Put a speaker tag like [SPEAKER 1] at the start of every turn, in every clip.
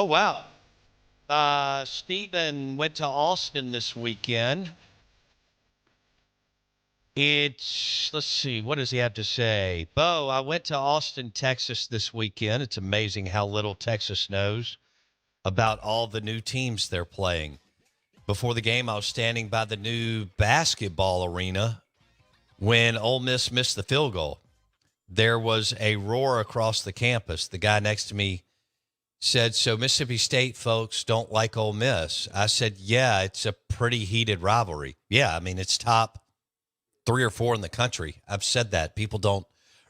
[SPEAKER 1] Oh, wow. Stephen went to Austin this weekend. Let's see, what does he have to say? Bo, I went to Austin, Texas this weekend. It's amazing how little Texas knows about all the new teams they're playing. Before the game, I was standing by the new basketball arena when Ole Miss missed the field goal. There was a roar across the campus. The guy next to me said, "So Mississippi State folks don't like Ole Miss." I said, "Yeah, it's a pretty heated rivalry." Yeah, I mean, it's top 3 or 4 in the country. I've said that. People don't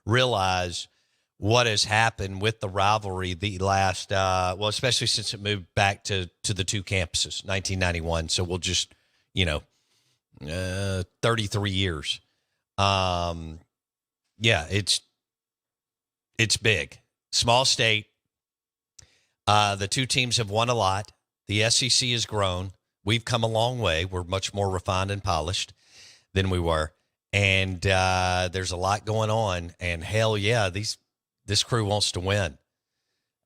[SPEAKER 1] realize what has happened with the rivalry the last, especially since it moved back to the two campuses, 1991. So we'll just, 33 years. Yeah, it's big. Small state. The two teams have won a lot. The SEC has grown. We've come a long way. We're much more refined and polished than we were. And there's a lot going on. And hell yeah, this crew wants to win.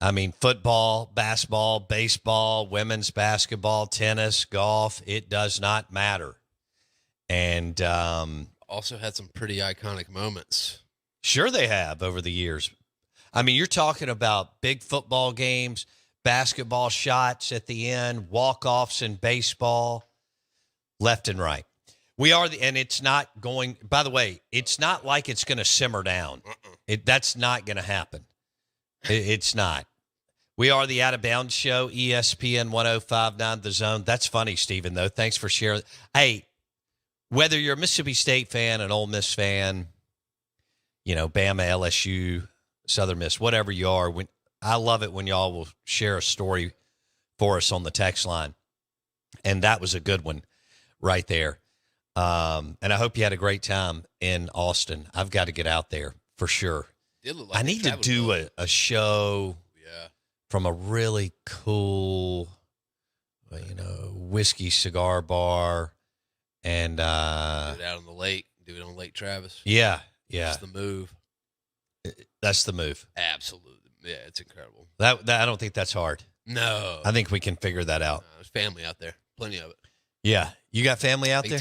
[SPEAKER 1] I mean, football, basketball, baseball, women's basketball, tennis, golf, it does not matter. And
[SPEAKER 2] also had some pretty iconic moments.
[SPEAKER 1] Sure they have over the years. I mean, you're talking about big football games, basketball shots at the end, walk-offs in baseball, left and right. And it's not going, by the way, it's not like it's going to simmer down. That's not going to happen. It's not. We are the Out of Bounds Show, ESPN 1059 The Zone. That's funny, Stephen, though. Thanks for sharing. Hey, whether you're a Mississippi State fan, an Ole Miss fan, Bama, LSU, Southern Miss, whatever you are, I love it when y'all will share a story for us on the text line. And that was a good one right there. And I hope you had a great time in Austin. I've got to get out there for sure. I need to do a show from a really cool, whiskey cigar bar. And
[SPEAKER 2] do it out on the lake. Do it on Lake Travis.
[SPEAKER 1] Yeah.
[SPEAKER 2] That's the move.
[SPEAKER 1] That's the move.
[SPEAKER 2] Absolutely. Yeah, it's incredible.
[SPEAKER 1] That I don't think that's hard.
[SPEAKER 2] No.
[SPEAKER 1] I think we can figure that out.
[SPEAKER 2] There's family out there. Plenty of it.
[SPEAKER 1] Yeah. You got family out there?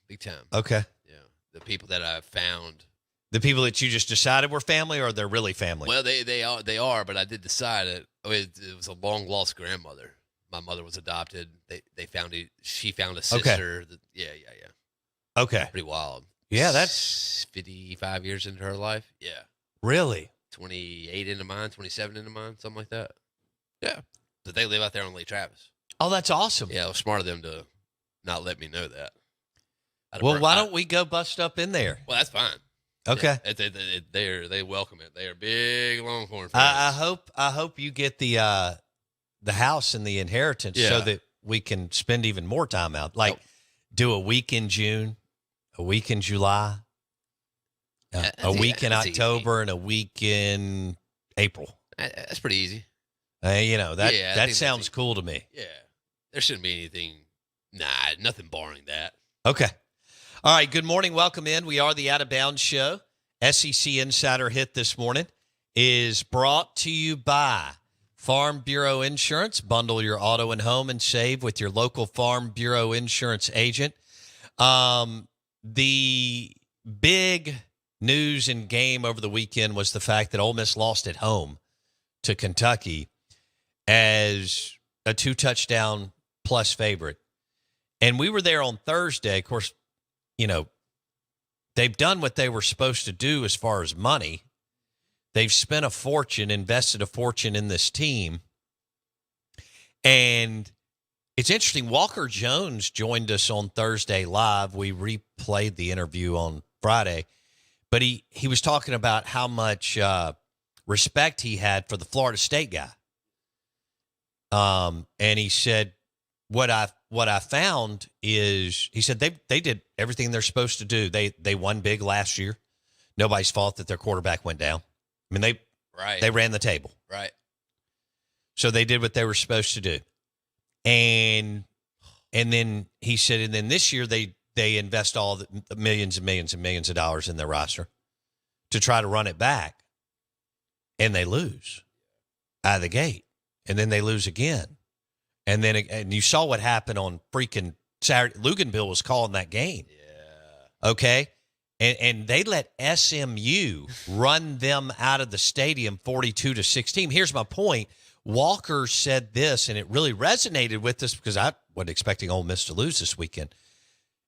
[SPEAKER 2] Big time.
[SPEAKER 1] Okay.
[SPEAKER 2] Yeah. The people that I've found.
[SPEAKER 1] The people that you just decided were family, or they're really family?
[SPEAKER 2] Well, they are, but I did decide it was a long lost grandmother. My mother was adopted. They found it. She found a sister.
[SPEAKER 1] Okay.
[SPEAKER 2] Yeah.
[SPEAKER 1] Okay.
[SPEAKER 2] Pretty wild.
[SPEAKER 1] Yeah, that's
[SPEAKER 2] 55 years into her life. Yeah.
[SPEAKER 1] Really?
[SPEAKER 2] 28 into mine, 27 into mine, something like that. Yeah. But they live out there on Lake Travis.
[SPEAKER 1] Oh, that's awesome.
[SPEAKER 2] Yeah, it was smart of them to not let me know that.
[SPEAKER 1] Well, why don't we go bust up in there?
[SPEAKER 2] Well, that's fine.
[SPEAKER 1] Okay.
[SPEAKER 2] Yeah, they welcome it. They are big Longhorn fans.
[SPEAKER 1] I hope you get the house and the inheritance so that we can spend even more time out. Like do a week in June, a week in July, a week in October, and a week in April.
[SPEAKER 2] That's pretty easy.
[SPEAKER 1] That sounds cool to me.
[SPEAKER 2] Yeah. There shouldn't be anything. Nothing barring that.
[SPEAKER 1] Okay. All right. Good morning. Welcome in. We are the Out of Bounds Show. SEC Insider Hit this morning is brought to you by Farm Bureau Insurance. Bundle your auto and home and save with your local Farm Bureau Insurance agent. The big news and game over the weekend was the fact that Ole Miss lost at home to Kentucky as a 2-touchdown plus favorite. And we were there on Thursday. Of course, they've done what they were supposed to do as far as money. They've spent a fortune, invested a fortune in this team. And it's interesting. Walker Jones joined us on Thursday live. We replayed the interview on Friday. But he was talking about how much respect he had for the Florida State guy. And he said, what I found is, he said they did everything they're supposed to do. They won big last year. Nobody's fault that their quarterback went down. I mean, they ran the table.
[SPEAKER 2] Right.
[SPEAKER 1] So they did what they were supposed to do. And then he said, and then this year they invest all the millions and millions and millions of dollars in their roster to try to run it back. And they lose out of the gate. and then they lose again. And you saw what happened on freaking Saturday. Luganville was calling that game.
[SPEAKER 2] Yeah.
[SPEAKER 1] Okay. And they let SMU run them out of the stadium 42-16. Here's my point. Walker said this, and it really resonated with us because I wasn't expecting Ole Miss to lose this weekend.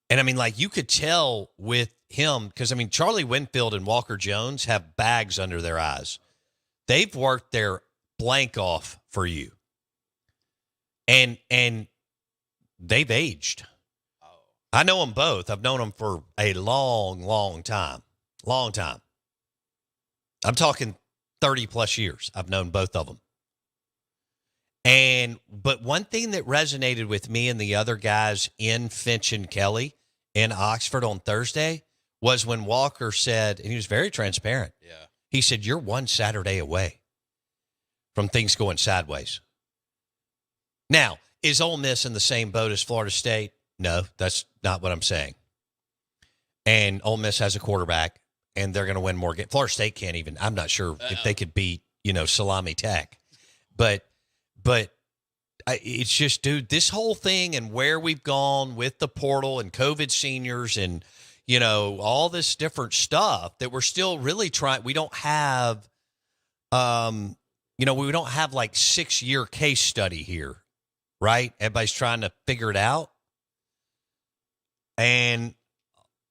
[SPEAKER 1] And, I mean, like, you could tell with him because, I mean, Charlie Winfield and Walker Jones have bags under their eyes. They've worked their blank off for you. And they've aged. I know them both. I've known them for a long, long time. Long time. I'm talking 30-plus years. I've known both of them. But one thing that resonated with me and the other guys in Finch and Kelly in Oxford on Thursday was when Walker said, and he was very transparent.
[SPEAKER 2] Yeah.
[SPEAKER 1] He said, you're one Saturday away from things going sideways. Now, is Ole Miss in the same boat as Florida State? No, that's not what I'm saying. And Ole Miss has a quarterback, and they're going to win more games. Florida State can't even. I'm not sure if they could beat, Salami Tech. But it's just, dude, this whole thing and where we've gone with the portal and COVID seniors and, all this different stuff that we're still really trying. We don't have, we don't have like 6-year case study here, right? Everybody's trying to figure it out. And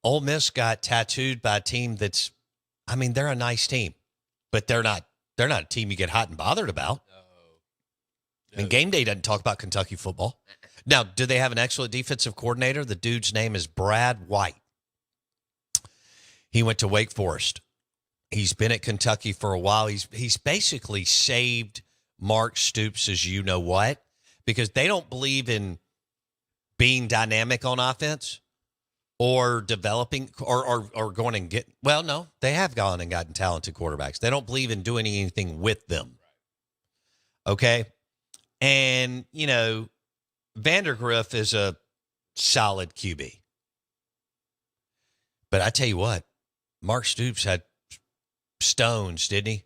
[SPEAKER 1] Ole Miss got tattooed by a team that's, I mean, they're a nice team, but they're not a team you get hot and bothered about.
[SPEAKER 2] No.
[SPEAKER 1] I mean, game day doesn't talk about Kentucky football. Now, do they have an excellent defensive coordinator? The dude's name is Brad White. He went to Wake Forest. He's been at Kentucky for a while. He's basically saved Mark Stoops' as you know what, because they don't believe in being dynamic on offense or developing or going and get, well, no, they have gone and gotten talented quarterbacks. They don't believe in doing anything with them. Okay. And, Vandergriff is a solid QB. But I tell you what, Mark Stoops had stones, didn't he,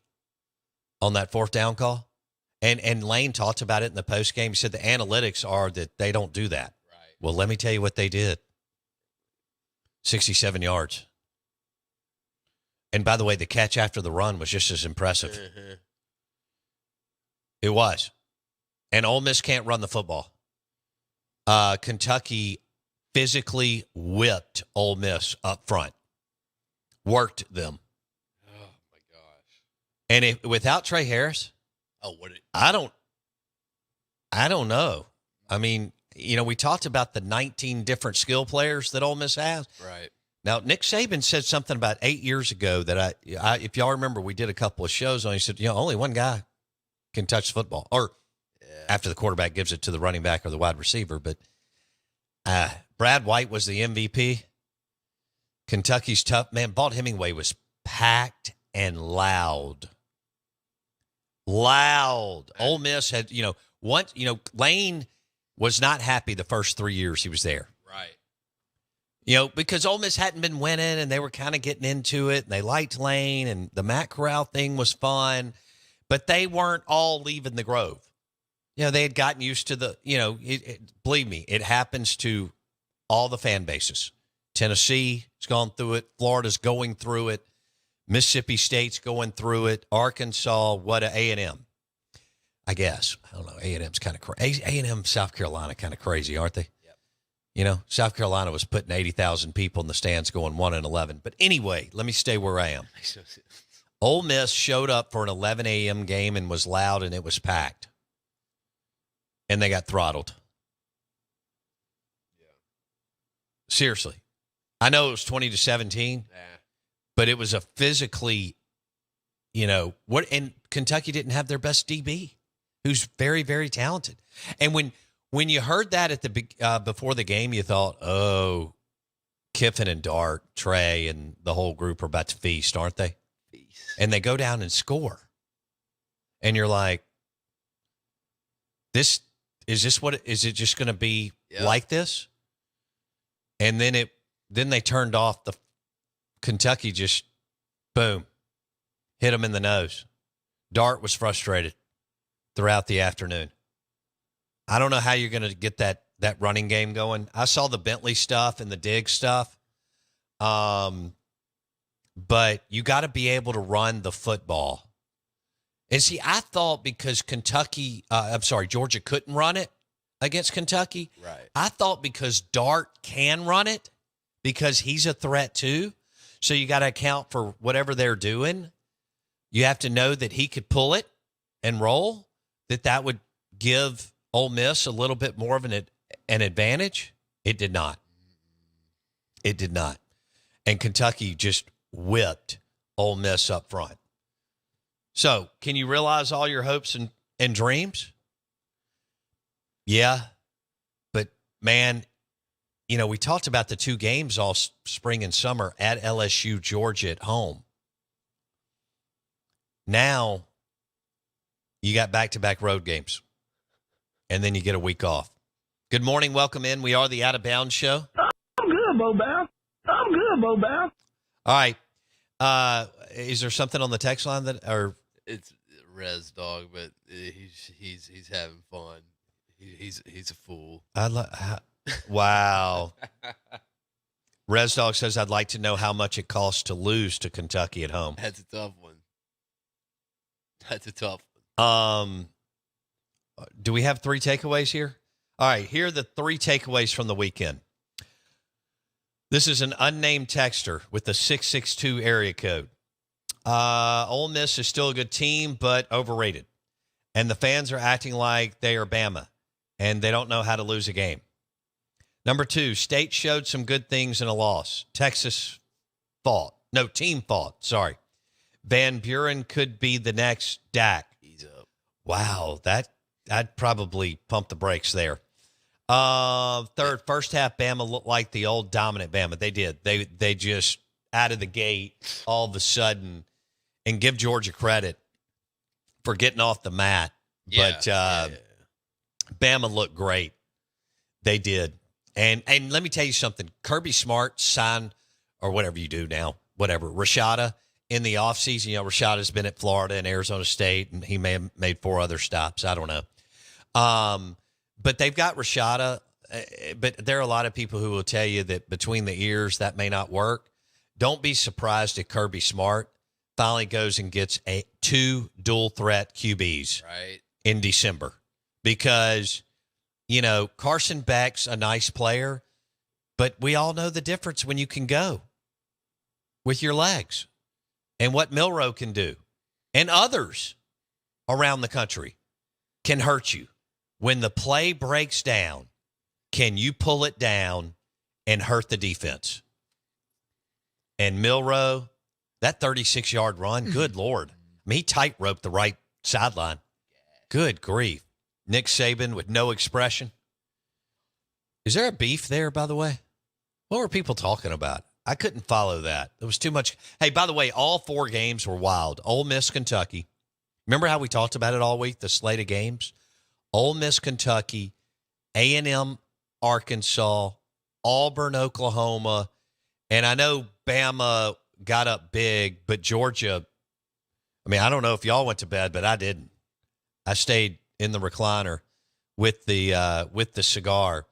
[SPEAKER 1] on that fourth down call? And Lane talked about it in the postgame. He said the analytics are that they don't do that.
[SPEAKER 2] Right.
[SPEAKER 1] Well, let me tell you what they did. 67 yards. And by the way, the catch after the run was just as impressive.
[SPEAKER 2] Mm-hmm.
[SPEAKER 1] It was. And Ole Miss can't run the football. Kentucky physically whipped Ole Miss up front. Worked them.
[SPEAKER 2] Oh, my gosh.
[SPEAKER 1] And without Trey Harris, I don't know. I mean, we talked about the 19 different skill players that Ole Miss has.
[SPEAKER 2] Right.
[SPEAKER 1] Now, Nick Saban said something about 8 years ago that I if y'all remember, we did a couple of shows on. He said, only one guy can touch the football, or after the quarterback gives it to the running back or the wide receiver. But Brad White was the MVP. Kentucky's tough. Man, Balt Hemingway was packed and loud. Loud. Ole Miss had, Lane was not happy the first 3 years he was there.
[SPEAKER 2] Right.
[SPEAKER 1] Because Ole Miss hadn't been winning and they were kind of getting into it and they liked Lane and the Matt Corral thing was fun, but they weren't all leaving the Grove. They had gotten used to the, believe me, it happens to all the fan bases. Tennessee has gone through it. Florida's going through it. Mississippi State's going through it. Arkansas, A&M, I guess. I don't know. A&M's kind of crazy. A&M, South Carolina, kind of crazy, aren't they?
[SPEAKER 2] Yep.
[SPEAKER 1] South Carolina was putting 80,000 people in the stands going 1-11. But anyway, let me stay where I am. Ole Miss showed up for an 11 a.m. game and was loud and it was packed. And they got throttled.
[SPEAKER 2] Yeah.
[SPEAKER 1] Seriously. I know it was 20-17.
[SPEAKER 2] Yeah.
[SPEAKER 1] But it was a physically, and Kentucky didn't have their best DB, who's very, very talented. And when you heard that at the before the game, you thought, oh, Kiffin and Dart, Trey, and the whole group are about to feast, aren't they?
[SPEAKER 2] Feast.
[SPEAKER 1] And they go down and score. And you're like, is it just going to be like this? And then they turned off the Kentucky, just boom, hit him in the nose. Dart was frustrated. throughout the afternoon. I don't know how you're going to get that running game going. I saw the Bentley stuff and the Diggs stuff. But you got to be able to run the football. And see, I thought because Georgia couldn't run it against Kentucky.
[SPEAKER 2] Right.
[SPEAKER 1] I thought because Dart can run it, because he's a threat too. So you got to account for whatever they're doing. You have to know that he could pull it and roll, that would give Ole Miss a little bit more of an advantage. It did not. It did not. And Kentucky just whipped Ole Miss up front. So can you realize all your hopes and dreams? Yeah. But, man, we talked about the two games all spring and summer at LSU, Georgia at home. Now you got back-to-back road games, and then you get a week off. Good morning. Welcome in. We are the Out of Bounds Show.
[SPEAKER 3] I'm good, Bo Bow.
[SPEAKER 1] All right. Is there something on the text line or
[SPEAKER 2] It's Res Dog, but he's having fun. He's a fool.
[SPEAKER 1] Wow. Res Dog says, I'd like to know how much it costs to lose to Kentucky at home.
[SPEAKER 2] That's a tough one.
[SPEAKER 1] Do we have 3 takeaways here? All right, here are the 3 takeaways from the weekend. This is an unnamed texter with the 662 area code. Ole Miss is still a good team, but overrated. And the fans are acting like they are Bama, and they don't know how to lose a game. Number 2, State showed some good things in a loss. Texas team fought, sorry. Van Buren could be the next Dak.
[SPEAKER 2] He's up.
[SPEAKER 1] Wow, I'd probably pump the brakes there. Third, first half, Bama looked like the old dominant Bama. They did. They just out of the gate all of a sudden, and give Georgia credit for getting off the mat.
[SPEAKER 2] Yeah,
[SPEAKER 1] But Bama looked great. They did. And let me tell you something. Kirby Smart signed, or whatever you do now, Rashada in the offseason. Rashada's been at Florida and Arizona State, and he may have made 4 other stops. I don't know. But they've got Rashada. But there are a lot of people who will tell you that between the ears, that may not work. Don't be surprised if Kirby Smart finally goes and gets 2 dual threat QBs in December. Because, Carson Beck's a nice player, but we all know the difference when you can go with your legs and what Milroe can do and others around the country can hurt you. When the play breaks down, can you pull it down and hurt the defense? And Milroe, that 36-yard run, good Lord. I mean, he tight-roped the right sideline. Good grief. Nick Saban with no expression. Is there a beef there, by the way? What were people talking about? I couldn't follow that. There was too much. Hey, by the way, all 4 games were wild. Ole Miss, Kentucky. Remember how we talked about it all week, the slate of games? Ole Miss, Kentucky, A&M, Arkansas, Auburn, Oklahoma. And I know Bama got up big, but Georgia, I don't know if y'all went to bed, but I didn't. I stayed in the recliner with the cigar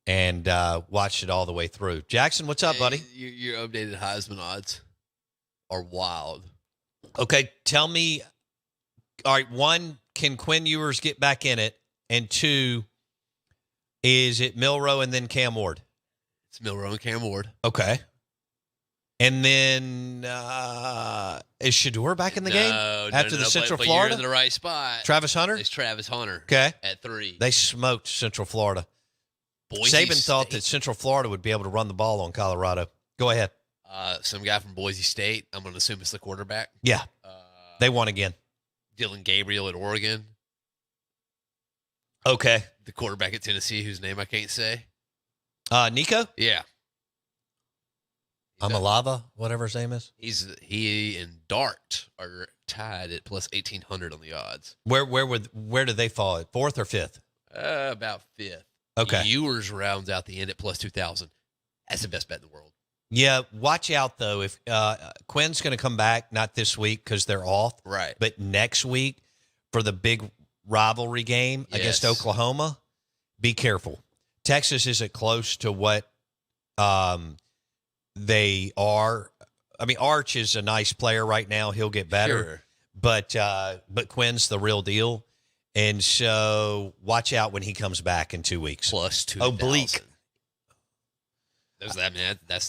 [SPEAKER 1] and watched it all the way through. Jackson, what's up, buddy?
[SPEAKER 2] Your updated Heisman odds are wild.
[SPEAKER 1] Okay, tell me. All right, 1, can Quinn Ewers get back in it? And 2, is it Milroe and then Cam Ward?
[SPEAKER 2] It's Milroe and Cam Ward.
[SPEAKER 1] Okay. And then is Shador back in the game after the Central
[SPEAKER 2] but
[SPEAKER 1] Florida?
[SPEAKER 2] You're in the right spot.
[SPEAKER 1] Travis Hunter?
[SPEAKER 2] It's Travis Hunter.
[SPEAKER 1] Okay.
[SPEAKER 2] At 3.
[SPEAKER 1] They smoked Central Florida. Saban thought that Central Florida would be able to run the ball on Colorado. Go ahead.
[SPEAKER 2] Some guy from Boise State. I'm going to assume it's the quarterback.
[SPEAKER 1] Yeah. They won again.
[SPEAKER 2] Dylan Gabriel at Oregon.
[SPEAKER 1] Okay.
[SPEAKER 2] The quarterback at Tennessee, whose name I can't say.
[SPEAKER 1] Nico?
[SPEAKER 2] Yeah.
[SPEAKER 1] Amalava, whatever his name is.
[SPEAKER 2] He and Dart are tied at plus 1,800 on the odds.
[SPEAKER 1] Where did they fall? At 4th or 5th?
[SPEAKER 2] About 5th.
[SPEAKER 1] Okay.
[SPEAKER 2] Ewers rounds out the end at plus 2,000. That's the best bet in the world.
[SPEAKER 1] Yeah, watch out, though. If Quinn's going to come back, not this week because they're off.
[SPEAKER 2] Right.
[SPEAKER 1] But next week for the big rivalry game against Oklahoma, be careful. Texas isn't close to what they are. I mean, Arch is a nice player right now. He'll get better. Sure. But Quinn's the real deal. And so watch out when he comes back in 2 weeks.
[SPEAKER 2] Plus 2,000.
[SPEAKER 1] Oblique.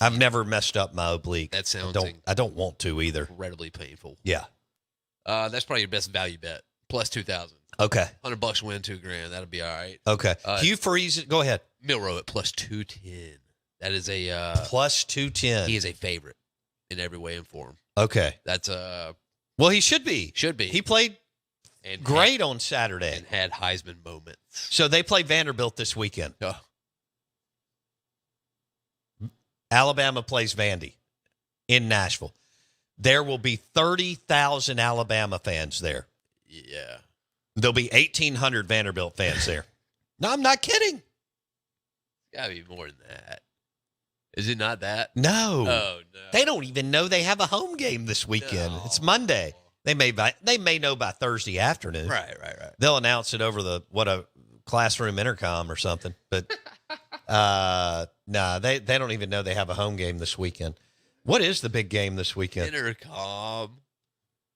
[SPEAKER 1] I've never messed up my oblique.
[SPEAKER 2] That sounds
[SPEAKER 1] I don't want to either.
[SPEAKER 2] Incredibly painful.
[SPEAKER 1] Yeah.
[SPEAKER 2] That's probably your best value bet. Plus 2,000.
[SPEAKER 1] Okay.
[SPEAKER 2] $100 win, $2,000. That'll be all right.
[SPEAKER 1] Okay. Hugh Freeze, go ahead.
[SPEAKER 2] Milrow at plus 210. That is a
[SPEAKER 1] plus 210.
[SPEAKER 2] He is a favorite in every way and form.
[SPEAKER 1] Okay.
[SPEAKER 2] That's
[SPEAKER 1] well, he should be.
[SPEAKER 2] Should be.
[SPEAKER 1] He played great on Saturday
[SPEAKER 2] and had Heisman moments.
[SPEAKER 1] So they play Vanderbilt this weekend.
[SPEAKER 2] Oh.
[SPEAKER 1] Alabama plays Vandy in Nashville. There will be 30,000 Alabama fans there.
[SPEAKER 2] Yeah.
[SPEAKER 1] There'll be 1,800 Vanderbilt fans there. No, I'm not kidding.
[SPEAKER 2] Gotta be more than that. Is it not that?
[SPEAKER 1] No.
[SPEAKER 2] Oh, no.
[SPEAKER 1] They don't even know they have a home game this weekend. No. It's Monday. They may know by Thursday afternoon.
[SPEAKER 2] Right.
[SPEAKER 1] They'll announce it over a classroom intercom or something. But no, they don't even know they have a home game this weekend. What is the big game this weekend?
[SPEAKER 2] Intercom.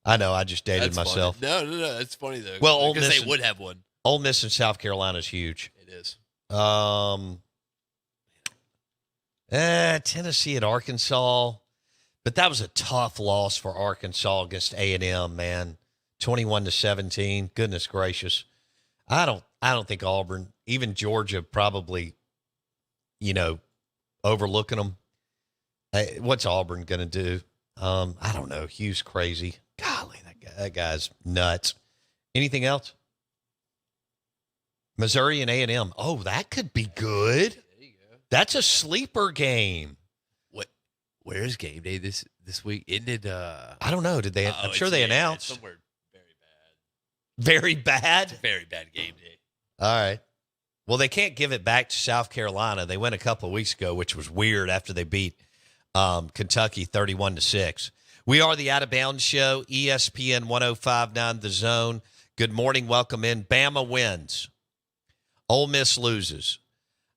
[SPEAKER 1] I know. I just dated myself.
[SPEAKER 2] Funny. No. That's funny though.
[SPEAKER 1] Well,
[SPEAKER 2] because they would have one.
[SPEAKER 1] Ole Miss in South Carolina is huge.
[SPEAKER 2] It is.
[SPEAKER 1] Tennessee at Arkansas, but that was a tough loss for Arkansas against A&M, man. 21-17. Goodness gracious. I don't think Auburn, even Georgia, probably, overlooking them. What's Auburn going to do? I don't know. Hugh's crazy. Golly, that guy's nuts. Anything else? Missouri and A&M. Oh, that could be good. That's a sleeper game.
[SPEAKER 2] Where's game day this week? Isn't it?
[SPEAKER 1] I don't know. Did they? I'm sure they announced.
[SPEAKER 2] Somewhere very bad.
[SPEAKER 1] Very bad?
[SPEAKER 2] Very bad game day.
[SPEAKER 1] All right. Well, they can't give it back to South Carolina. They went a couple of weeks ago, which was weird after they beat Kentucky 31-6. We are the Out of Bounds Show, ESPN 105.9 The Zone. Good morning. Welcome in. Bama wins. Ole Miss loses.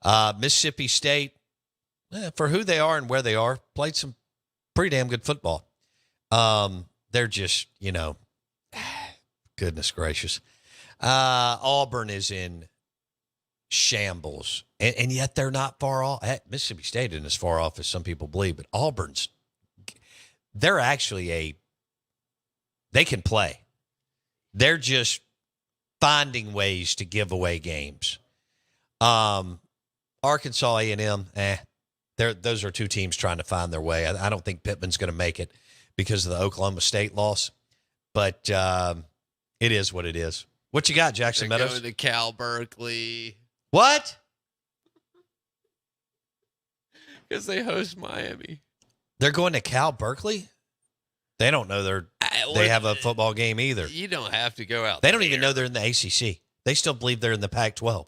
[SPEAKER 1] Mississippi State, for who they are and where they are, played some pretty damn good football. They're just, goodness gracious. Auburn is in shambles, and yet they're not far off. Mississippi State isn't as far off as some people believe, but they're actually they can play. They're just finding ways to give away games. Arkansas, A&M, those are two teams trying to find their way. I don't think Pittman's going to make it because of the Oklahoma State loss, but it is what it is. What you got, Jackson
[SPEAKER 2] They're
[SPEAKER 1] Meadows?
[SPEAKER 2] Going to Cal Berkeley.
[SPEAKER 1] What?
[SPEAKER 2] Because they host Miami.
[SPEAKER 1] They're going to Cal Berkeley? They don't know they have a football game either.
[SPEAKER 2] You don't have to go out.
[SPEAKER 1] They don't even know they're in the ACC. They still believe they're in the Pac-12.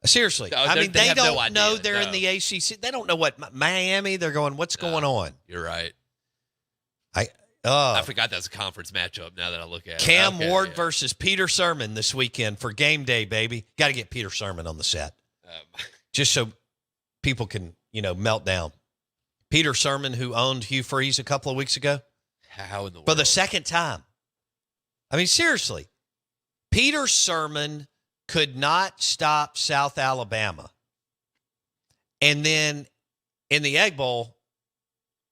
[SPEAKER 1] Seriously.
[SPEAKER 2] No,
[SPEAKER 1] I mean, they don't know they're
[SPEAKER 2] no.
[SPEAKER 1] in the ACC. They don't know what Miami. They're going, what's going on?
[SPEAKER 2] You're right.
[SPEAKER 1] I
[SPEAKER 2] forgot that's a conference matchup now that I look at it.
[SPEAKER 1] Cam Ward versus Peter Sermon this weekend for game day, baby. Got to get Peter Sermon on the set. Just so people can, melt down. Peter Sermon, who owned Hugh Freeze a couple of weeks ago.
[SPEAKER 2] How in the world?
[SPEAKER 1] For the second time. I mean, seriously. Peter Sermon could not stop South Alabama. And then in the Egg Bowl,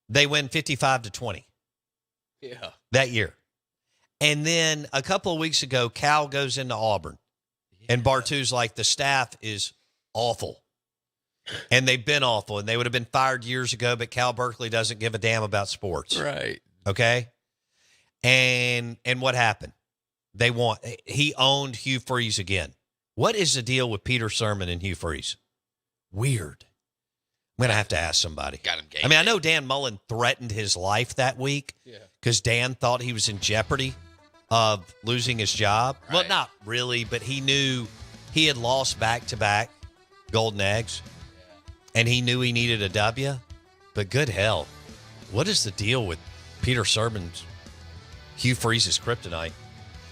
[SPEAKER 1] they win 55-20.
[SPEAKER 2] Yeah.
[SPEAKER 1] That year. And then a couple of weeks ago, Cal goes into Auburn. Yeah. And Bartu's like, the staff is awful. And they've been awful. And they would have been fired years ago, but Cal Berkeley doesn't give a damn about sports.
[SPEAKER 2] Right.
[SPEAKER 1] Okay? And what happened? He owned Hugh Freeze again. What is the deal with Peter Sermon and Hugh Freeze? Weird. I'm going to have to ask somebody.
[SPEAKER 2] Got him game.
[SPEAKER 1] I mean, I know Dan Mullen threatened his life that week because Dan thought he was in jeopardy of losing his job. Right. Well, not really, but he knew he had lost back-to-back Golden Eggs, and he knew he needed a W. But good hell, what is the deal with Peter Sermon's Hugh Freeze's kryptonite?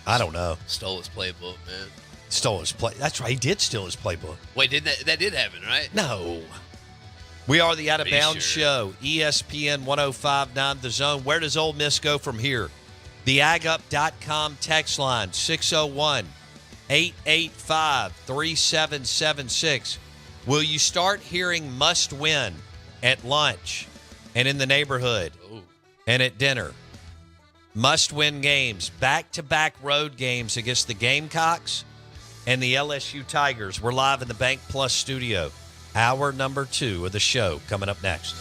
[SPEAKER 1] I don't know.
[SPEAKER 2] Stole his playbook, man.
[SPEAKER 1] Stole his play. That's right. He did steal his playbook.
[SPEAKER 2] Wait, that did happen, right?
[SPEAKER 1] No. We are the Out of
[SPEAKER 2] Are you
[SPEAKER 1] Bounds
[SPEAKER 2] sure?
[SPEAKER 1] Show, ESPN 105.9 The Zone. Where does Ole Miss go from here? The AgUp.com text line, 601-885-3776. Will you start hearing must win at lunch and in the neighborhood
[SPEAKER 2] Ooh.
[SPEAKER 1] and at dinner? Must win games, back-to-back road games against the Gamecocks and the LSU Tigers. We're live in the BankPlus Studio. Hour number 2 of the show coming up next.